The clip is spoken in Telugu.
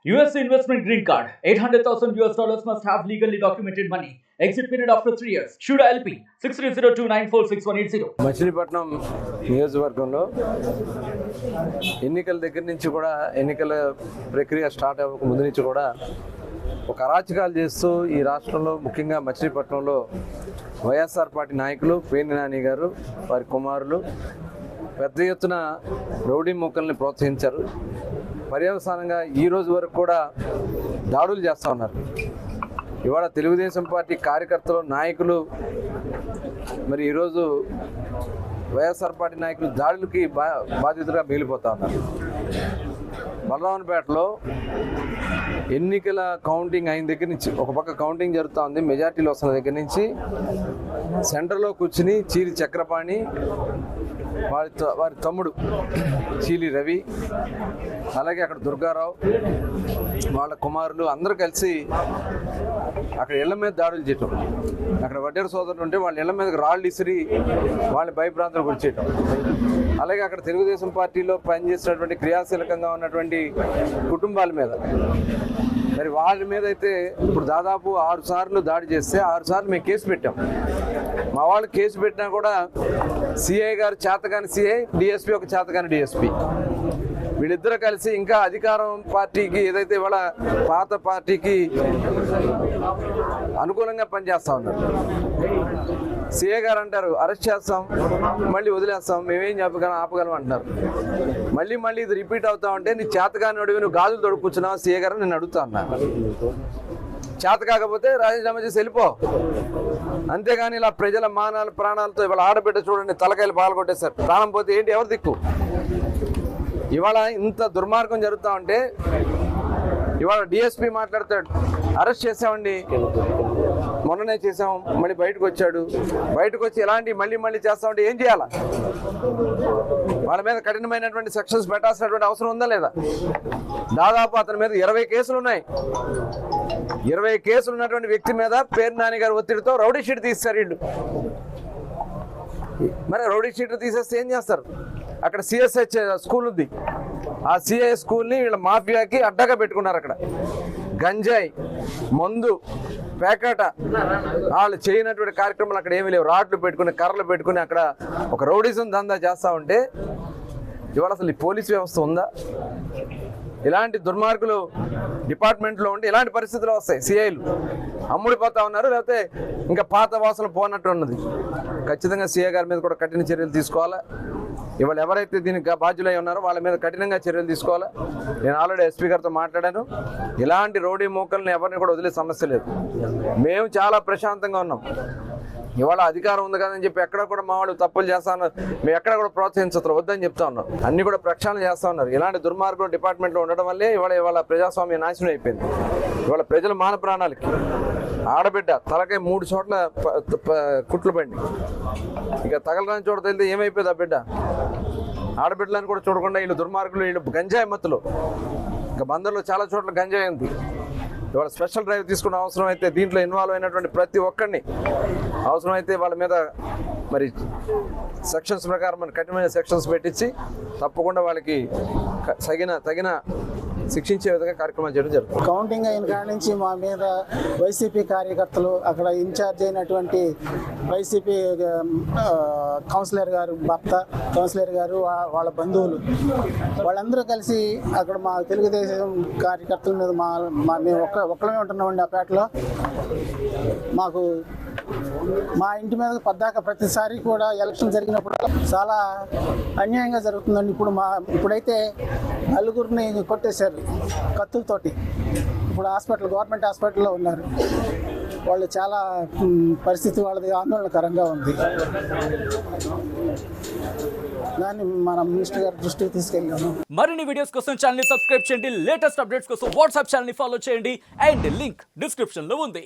US investment green card. $800,000 must have legally documented money. Exit period after 3 years. Shuda LP 6302946180. Machilipatnam నియోజకవర్గంలో ఎన్నికల దగ్గర నుంచి కూడా ఎన్నికల ప్రక్రియ స్టార్ట్ అవ్వక ముందు నుంచి కూడా ఒక అరాచకాలు చేస్తూ ఈ రాష్ట్రంలో ముఖ్యంగా మచిలీపట్నంలో వైఎస్ఆర్ పార్టీ నాయకులు పేర్ని నాని గారు వారి కుమారులు పెద్ద ఎత్తున రౌడీ మూకల్ని ప్రోత్సహించారు. పర్యవసానంగా ఈ రోజు వరకు కూడా దాడులు చేస్తూ ఉన్నారు. ఇవాళ తెలుగుదేశం పార్టీ కార్యకర్తలు నాయకులు మరి ఈరోజు వైఎస్ఆర్ పార్టీ నాయకులు దాడులకి బాధితులుగా మిగిలిపోతూ ఉన్నారు. బలరామపేటలో ఎన్నికల కౌంటింగ్ అయిన దగ్గర నుంచి ఒక పక్క కౌంటింగ్ జరుగుతూ ఉంది. మెజార్టీలు వస్తున్న దగ్గర నుంచి సెంటర్లో కూర్చుని చీలి చక్రపాణి వారి తమ్ముడు చీలి రవి, అలాగే అక్కడ దుర్గారావు వాళ్ళ కుమారులు అందరూ కలిసి అక్కడ ఇళ్ల మీద దాడులు చేయటం, అక్కడ వడ్డేరు సోదరులు ఉంటే వాళ్ళ ఇళ్ల మీదకి రాళ్ళు ఇసిరి వాళ్ళని భయభ్రాంతులకు గురిచేయటం, అలాగే అక్కడ తెలుగుదేశం పార్టీలో పనిచేసినటువంటి క్రియాశీలకంగా ఉన్నటువంటి కుటుంబాల మీద మరి వాళ్ళ మీద అయితే ఇప్పుడు దాదాపు 6 సార్లు దాడి చేస్తే 6 సార్లు మేము కేసు పెట్టాం. మా వాళ్ళు కేసు పెట్టినా కూడా సిఐ గారు చేతగాని సిఐ, డిఎస్పీ ఒక చేతగాని డిఎస్పీ, వీళ్ళిద్దరూ కలిసి ఇంకా అధికారం పార్టీకి ఏదైతే వాళ్ళ పాత పార్టీకి అనుకూలంగా పనిచేస్తూ ఉన్నారు. సిఐ గారు అంటారు అరెస్ట్ చేస్తాం మళ్ళీ వదిలేస్తాం, మేమేం ఆపగలం అంటున్నారు. మళ్ళీ ఇది రిపీట్ అవుతా ఉంటే నీ చేతగాని అడివి నువ్వు గాజులు తొడుక్కున్నావు సిఐ గారు నేను అడుగుతా ఉన్నా. చేత కాకపోతే రాజీనామా చేసి వెళ్ళిపో, అంతేగాని ఇలా ప్రజల మానాలు ప్రాణాలతో ఇవాళ ఆడబిడ్డ చూడండి తలకాయలు పాల్గొట్టేశారు. ప్రాణం పోతే ఏంటి ఎవరు దిక్కు? ఇవాళ ఇంత దుర్మార్గం జరుగుతూ ఉంటే ఇవాళ డిఎస్పీ మాట్లాడతాడు అరెస్ట్ చేసామండి, మొన్ననే చేసాం, మళ్ళీ బయటకు వచ్చాడు, బయటకు వచ్చి ఎలాంటి మళ్ళీ చేస్తామంటే ఏం చేయాలా? వాళ్ళ మీద కఠినమైనటువంటి సెక్షన్స్ పెట్టాల్సినటువంటి అవసరం ఉందా లేదా? దాదాపు అతని మీద 20 కేసులు ఉన్నాయి. 20 కేసులు ఉన్నటువంటి వ్యక్తి మీద పేర్ని నాని గారు ఒత్తిడితో రౌడీ షీట్ తీస్తారు వీళ్ళు. మరి రౌడీ షీట్ తీసేస్తే ఏం చేస్తారు? అక్కడ సిఎస్హెచ్ స్కూల్ ఉంది, ఆ సిఐ స్కూల్ని వీళ్ళ మాఫియాకి అడ్డగా పెట్టుకున్నారు. అక్కడ గంజాయి, మందు, పేకాట, వాళ్ళు చేయనటువంటి కార్యక్రమాలు అక్కడ ఏమీ లేవు. రాడ్లు పెట్టుకుని కర్రలు పెట్టుకుని అక్కడ ఒక రౌడీజం దందా చేస్తూ ఉంటే ఇవాళ అసలు ఈ పోలీస్ వ్యవస్థ ఉందా? ఇలాంటి దుర్మార్గులు డిపార్ట్మెంట్లో ఉంటే ఇలాంటి పరిస్థితులు వస్తాయి. సిఐలు అమ్ముడిపోతా ఉన్నారు, లేకపోతే ఇంకా పాత వాసన పోనట్టు ఉన్నది. ఖచ్చితంగా సిఐ గారి మీద కూడా కఠిన చర్యలు తీసుకోవాలా. ఇవాళ ఎవరైతే దీనికి బాధ్యులై ఉన్నారో వాళ్ళ మీద కఠినంగా చర్యలు తీసుకోవాలా. నేను ఆల్రెడీ ఎస్పీ గారితో మాట్లాడాను. ఇలాంటి రౌడీ మూకల్ని ఎవరిని కూడా వదిలే సమస్య లేదు. మేము చాలా ప్రశాంతంగా ఉన్నాం. ఇవాళ అధికారం ఉంది కదని చెప్పి ఎక్కడ కూడా మా వాళ్ళు తప్పులు చేస్తా ఉన్నారు, మేము ఎక్కడ కూడా ప్రోత్సహించరు, వద్దని చెప్తా ఉన్నాం. అన్ని కూడా ప్రక్షాళన చేస్తూ ఉన్నారు. ఇలాంటి దుర్మార్గులు డిపార్ట్మెంట్లో ఉండడం వల్లే ఇవాళ ప్రజాస్వామ్య నాశనం అయిపోయింది. ఇవాళ ప్రజల మాన ప్రాణాలకి ఆడబిడ్డ తలకై 3 చోట్ల కుట్లు బండి, ఇక తగలరాని చోట తెలితే ఏమైపోయింది ఆ బిడ్డ? ఆడబిడ్డలని కూడా చూడకుండా వీళ్ళు దుర్మార్గులు, వీళ్ళు గంజాయి మత్తులు. ఇంకా బందర్లో చాలా చోట్ల గంజాయి ఉంది. ఇవాళ స్పెషల్ డ్రైవ్ తీసుకున్న అవసరం అయితే దీంట్లో ఇన్వాల్వ్ అయినటువంటి ప్రతి ఒక్కరిని అవసరమైతే వాళ్ళ మీద మరి సెక్షన్స్ ప్రకారం మన కఠినమైన సెక్షన్స్ పెట్టించి తప్పకుండా వాళ్ళకి తగిన శిక్షించే విధంగా కార్యక్రమాలు చేయడం జరుగుతుంది. కౌంటింగ్ అయిన కాడి నుంచి మా మీద వైసీపీ కార్యకర్తలు, అక్కడ ఇన్ఛార్జ్ అయినటువంటి వైసీపీ కౌన్సిలర్ గారు భర్త, కౌన్సిలర్ గారు వాళ్ళ బంధువులు వాళ్ళందరూ కలిసి అక్కడ మా తెలుగుదేశం కార్యకర్తల మీద మేము ఒక్కడమే ఉంటున్నామండి. ఆ పేటలో మాకు మా ఇంటి మీద పద్దాక ప్రతిసారి కూడా ఎలక్షన్ జరిగినప్పుడు చాలా అన్యాయంగా జరుగుతుందండి. ఇప్పుడైతే 4గురిని కొట్టేశారు కత్తులతోటి. ఇప్పుడు గవర్నమెంట్ హాస్పిటల్లో ఉన్నారు. వాళ్ళు చాలా పరిస్థితి వాళ్ళది ఆందోళనకరంగా ఉంది. దాన్ని మన మినిస్టర్ గారి దృష్టికి తీసుకెళ్ళాము. మరిన్ని వీడియోస్ కోసం ఛానల్ ని సబ్స్క్రైబ్ చేయండి. లేటెస్ట్ అప్డేట్స్ కోసం వాట్సాప్ ఛానల్ ని ఫాలో చేయండి. అండ్ లింక్ డిస్క్రిప్షన్ లో ఉంది.